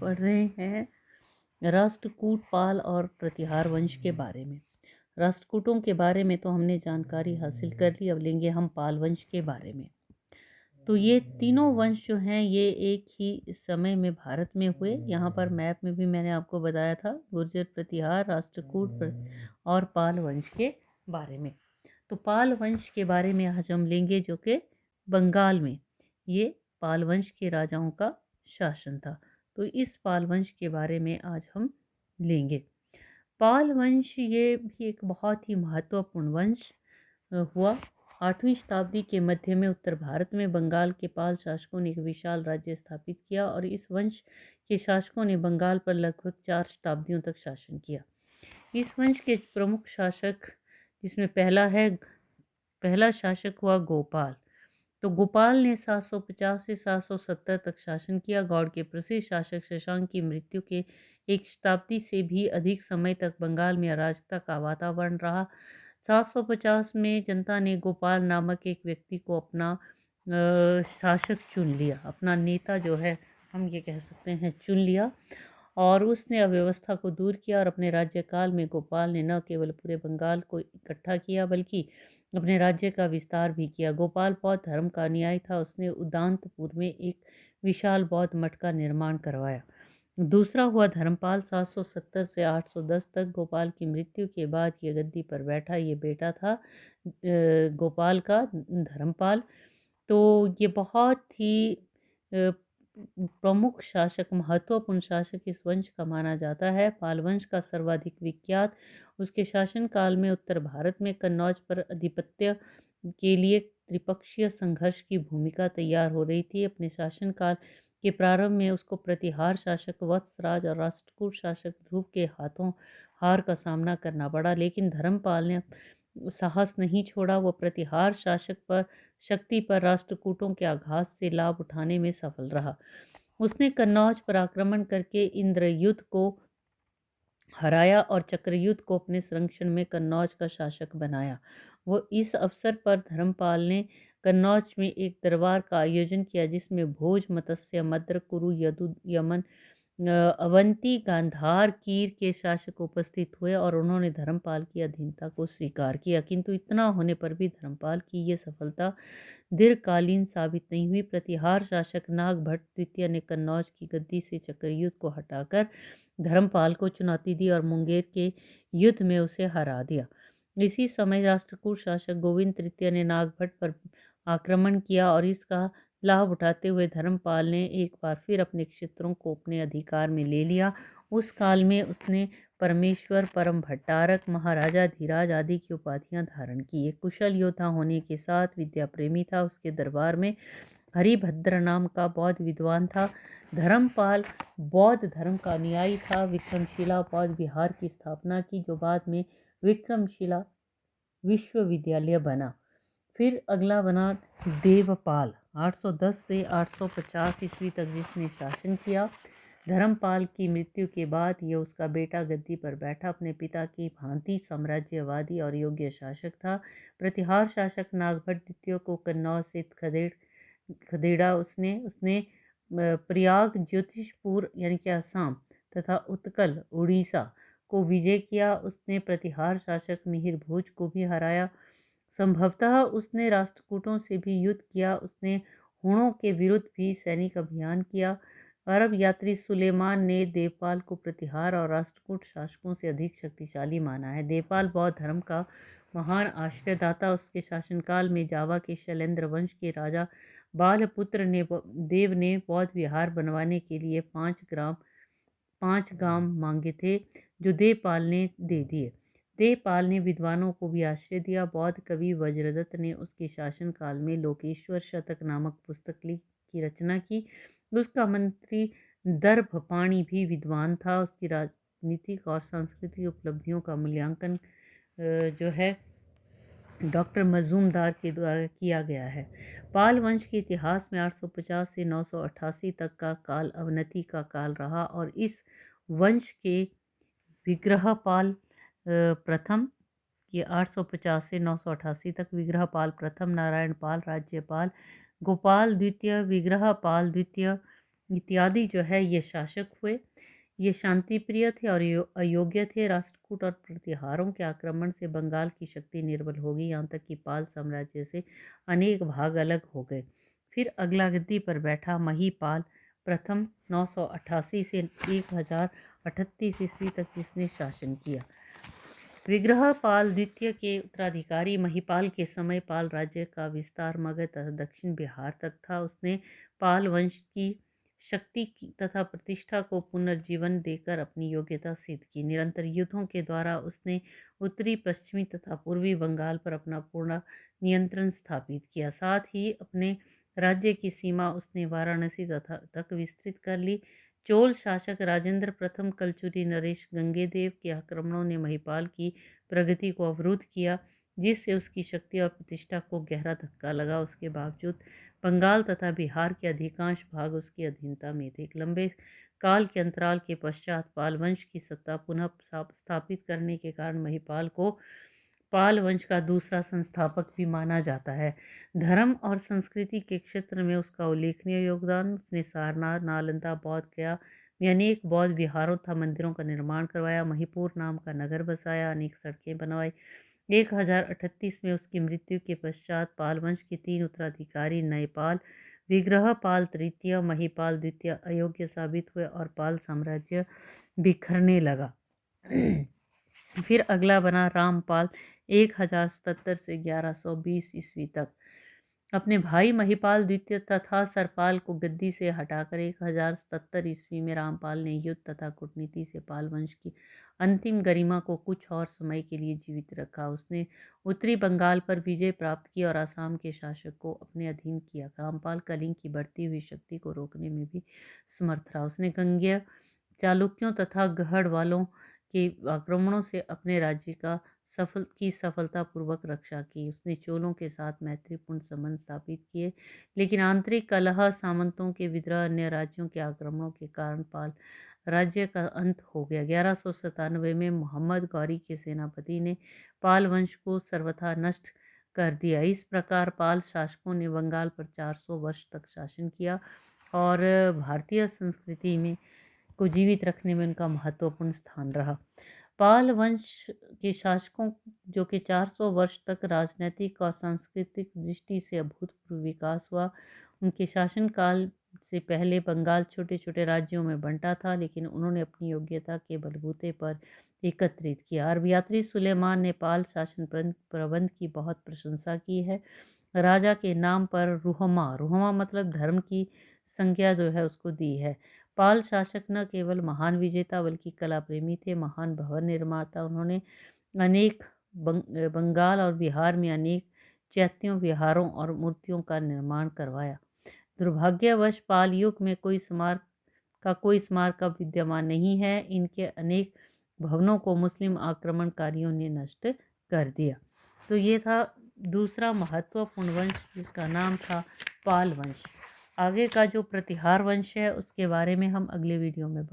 पढ़ रहे हैं राष्ट्रकूट पाल और प्रतिहार वंश के बारे में। राष्ट्रकूटों के बारे में तो हमने जानकारी हासिल कर ली, अब लेंगे हम पाल वंश के बारे में। तो ये तीनों वंश जो हैं ये एक ही समय में भारत में हुए। यहाँ पर मैप में भी मैंने आपको बताया था गुर्जर, प्रतिहार, और पाल वंश के बारे में। तो पाल वंश के बारे में आज हम लेंगे, जो कि बंगाल में ये पाल वंश के राजाओं का शासन था। तो इस पाल वंश के बारे में आज हम लेंगे। पाल वंश ये भी एक बहुत ही महत्वपूर्ण वंश हुआ। 8वीं शताब्दी के मध्य में उत्तर भारत में बंगाल के पाल शासकों ने एक विशाल राज्य स्थापित किया और इस वंश के शासकों ने बंगाल पर लगभग 4 शताब्दियों तक शासन किया। इस वंश के प्रमुख शासक, जिसमें पहला शासक हुआ गोपाल। तो गोपाल ने 750 से 770 तक शासन किया। गौड़ के प्रसिद्ध शासक शशांक की मृत्यु के एक शताब्दी से भी अधिक समय तक बंगाल में अराजकता का वातावरण रहा। 750 में जनता ने गोपाल नामक एक व्यक्ति को अपना शासक चुन लिया, अपना नेता जो है हम ये कह सकते हैं चुन लिया, और उसने अव्यवस्था को दूर किया। और अपने राज्यकाल में गोपाल ने न केवल पूरे बंगाल को इकट्ठा किया बल्कि अपने राज्य का विस्तार भी किया। गोपाल बौद्ध धर्म का अनुयायी था। उसने उदांतपुर में एक विशाल बौद्ध मठ का निर्माण करवाया। दूसरा हुआ धर्मपाल। 770 से 810 तक गोपाल की मृत्यु के बाद ये गद्दी पर बैठा। ये बेटा था गोपाल का, धर्मपाल। तो ये बहुत ही प्रमुख शासक, महत्वपूर्ण शासक इस वंश का माना जाता है। पाल वंश का सर्वाधिक विख्यात उसके शासनकाल में उत्तर भारत में कन्नौज पर आधिपत्य के लिए त्रिपक्षीय संघर्ष की भूमिका तैयार हो रही थी। अपने शासनकाल के प्रारंभ में उसको प्रतिहार शासक वत्सराज और राष्ट्रकूट शासक ध्रुव के हाथों हार का सामना करना पड़ा, लेकिन धर्मपाल ने साहस नहीं छोड़ा। वो प्रतिहार शासक पर शक्ति पर राष्ट्रकूटों के आघात से लाभ उठाने में सफल रहा। उसने कन्नौज पर आक्रमण करके इंद्रयुद्ध को हराया और चक्रयुद्ध को अपने संरक्षण में कन्नौज का शासक बनाया। वो इस अवसर पर धर्मपाल ने कन्नौज में एक दरबार का आयोजन किया, जिसमें भोज, मत्स्य, मद्र, कुरु, यदु, यमन, अवंती, गांधार, कीर के शासक उपस्थित हुए और उन्होंने धर्मपाल की अधीनता को स्वीकार किया। किंतु इतना होने पर भी धर्मपाल की ये सफलता दीर्घकालीन साबित नहीं हुई। प्रतिहार शासक नागभट्ट द्वितीय ने कन्नौज की गद्दी से चक्रयुद्ध को हटाकर धर्मपाल को चुनौती दी और मुंगेर के युद्ध में उसे हरा दिया। इसी समय राष्ट्रकूट शासक गोविंद तृतीय ने नागभट्ट पर आक्रमण किया और इसका लाभ उठाते हुए धर्मपाल ने एक बार फिर अपने क्षेत्रों को अपने अधिकार में ले लिया। उस काल में उसने परमेश्वर, परम भट्टारक, महाराजा धीराज आदि की उपाधियां धारण की। एक कुशल योद्धा होने के साथ विद्या प्रेमी था। उसके दरबार में हरिभद्र नाम का बौद्ध विद्वान था। धर्मपाल बौद्ध धर्म का अनुयायी था। विक्रमशिला बौद्ध विहार की स्थापना की, जो बाद में विक्रमशिला विश्वविद्यालय बना। फिर अगला बना देवपाल, 810 से 850 ईस्वी तक जिसने शासन किया। धर्मपाल की मृत्यु के बाद यह उसका बेटा गद्दी पर बैठा। अपने पिता की भांति साम्राज्यवादी और योग्य शासक था। प्रतिहार शासक नागभट्ट द्वितीय को कन्नौज से खदेड़ा। उसने प्रयाग, ज्योतिषपुर यानी कि असम तथा उत्कल, उड़ीसा को विजय किया। उसने प्रतिहार शासक मिहिर भोज को भी हराया। संभवतः उसने राष्ट्रकूटों से भी युद्ध किया। उसने हुणों के विरुद्ध भी सैनिक अभियान किया। अरब यात्री सुलेमान ने देवपाल को प्रतिहार और राष्ट्रकूट शासकों से अधिक शक्तिशाली माना है। देवपाल बौद्ध धर्म का महान आश्रयदाता। उसके शासनकाल में जावा के शैलेंद्र वंश के राजा बालपुत्र देव ने बौद्ध विहार बनवाने के लिए 5 गांव मांगे थे, जो देवपाल ने दे दिए। देवपाल ने विद्वानों को भी आश्रय दिया। बौद्ध कवि वज्रदत्त ने उसके शासनकाल में लोकेश्वर शतक नामक पुस्तक की रचना की। उसका मंत्री दर्भपाणि भी विद्वान था। उसकी राजनीतिक और सांस्कृतिक उपलब्धियों का मूल्यांकन जो है डॉक्टर मजूमदार के द्वारा किया गया है। पाल वंश के इतिहास में 850 से 988 तक का काल अवनति का काल रहा और इस वंश के विग्रहपाल प्रथम ये 850 से 988 तक विग्रहपाल प्रथम, नारायण पाल राज्यपाल, गोपाल द्वितीय, विग्रहपाल द्वितीय इत्यादि जो है ये शासक हुए। ये शांति प्रिय थे और अयोग्य थे। राष्ट्रकूट और प्रतिहारों के आक्रमण से बंगाल की शक्ति निर्बल हो गई, यहाँ तक कि पाल साम्राज्य से अनेक भाग अलग हो गए। फिर अगला गद्दी पर बैठा महीपाल प्रथम 988 से 1038 ईस्वी तक जिसने शासन किया। विग्रहपाल द्वितीय के उत्तराधिकारी महिपाल के समय पाल राज्य का विस्तार मगध तथा दक्षिण बिहार तक था। उसने पाल वंश की शक्ति तथा प्रतिष्ठा को पुनर्जीवन देकर अपनी योग्यता सिद्ध की। निरंतर युद्धों के द्वारा उसने उत्तरी, पश्चिमी तथा पूर्वी बंगाल पर अपना पूर्ण नियंत्रण स्थापित किया। साथ ही अपने राज्य की सीमा उसने वाराणसी तक विस्तृत कर ली। चोल शासक राजेंद्र प्रथम कलचुरी नरेश गंगेदेव के आक्रमणों ने महिपाल की प्रगति को अवरुद्ध किया, जिससे उसकी शक्ति और प्रतिष्ठा को गहरा धक्का लगा। उसके बावजूद बंगाल तथा बिहार के अधिकांश भाग उसकी अधीनता में थे। एक लंबे काल के अंतराल के पश्चात पाल वंश की सत्ता पुनः स्थापित करने के कारण महिपाल को पाल वंश का दूसरा संस्थापक भी माना जाता है। धर्म और संस्कृति के क्षेत्र में उसका उल्लेखनीय योगदान, उसने सारनाथ, नालंदा, बौद्ध गया में अनेक बौद्ध विहारों तथा मंदिरों का निर्माण करवाया। महिपुर नाम का नगर बसाया, अनेक सड़कें बनवाई। 1038 में उसकी मृत्यु के पश्चात पाल वंश के 3 उत्तराधिकारी नयपाल, विग्रहपाल तृतीय, महिपाल द्वितीय अयोग्य साबित हुए और पाल साम्राज्य बिखरने लगा। फिर अगला बना रामपाल 1077 से 1120 ईस्वी तक। अपने भाई महिपाल द्वितीय तथा सरपाल को गद्दी से हटाकर 1077 ईस्वी में रामपाल ने युद्ध तथा कूटनीति से पाल वंश की अंतिम गरिमा को कुछ और समय के लिए जीवित रखा। उसने उत्तरी बंगाल पर विजय प्राप्त की और असम के शासक को अपने अधीन किया। रामपाल कलिंग की बढ़ती हुई शक्ति को रोकने में भी समर्थ रहा। उसने गंगेय चालुक्यों तथा गढ़ वालों के आक्रमणों से अपने राज्य का सफलतापूर्वक रक्षा की। उसने चोलों के साथ मैत्रीपूर्ण संबंध स्थापित किए, लेकिन आंतरिक कलह, सामंतों के विद्रोह, अन्य राज्यों के आक्रमणों के कारण पाल राज्य का अंत हो गया। 1197 में मोहम्मद गौरी के सेनापति ने पाल वंश को सर्वथा नष्ट कर दिया। इस प्रकार पाल शासकों ने बंगाल पर 400 वर्ष तक शासन किया और भारतीय संस्कृति में को जीवित रखने में उनका महत्वपूर्ण स्थान रहा। पाल वंश के शासकों जो कि 400 वर्ष तक राजनीतिक और सांस्कृतिक दृष्टि से अभूतपूर्व विकास हुआ। उनके शासनकाल से पहले बंगाल छोटे छोटे राज्यों में बंटा था, लेकिन उन्होंने अपनी योग्यता के बलबूते पर एकत्रित किया। अरब यात्री सुलेमान ने पाल शासन प्रबंध की बहुत प्रशंसा की है। राजा के नाम पर रुहमा मतलब धर्म की संज्ञा जो है उसको दी है। पाल शासक न केवल महान विजेता बल्कि कला प्रेमी थे, महान भवन निर्माता। उन्होंने अनेक बंगाल और बिहार में अनेक चैत्यों, विहारों और मूर्तियों का निर्माण करवाया। दुर्भाग्यवश पाल युग में कोई स्मारक अब विद्यमान नहीं है। इनके अनेक भवनों को मुस्लिम आक्रमणकारियों ने नष्ट कर दिया। तो ये था दूसरा महत्वपूर्ण वंश जिसका नाम था पाल वंश। आगे का जो प्रतिहार वंश है उसके बारे में हम अगले वीडियो में बात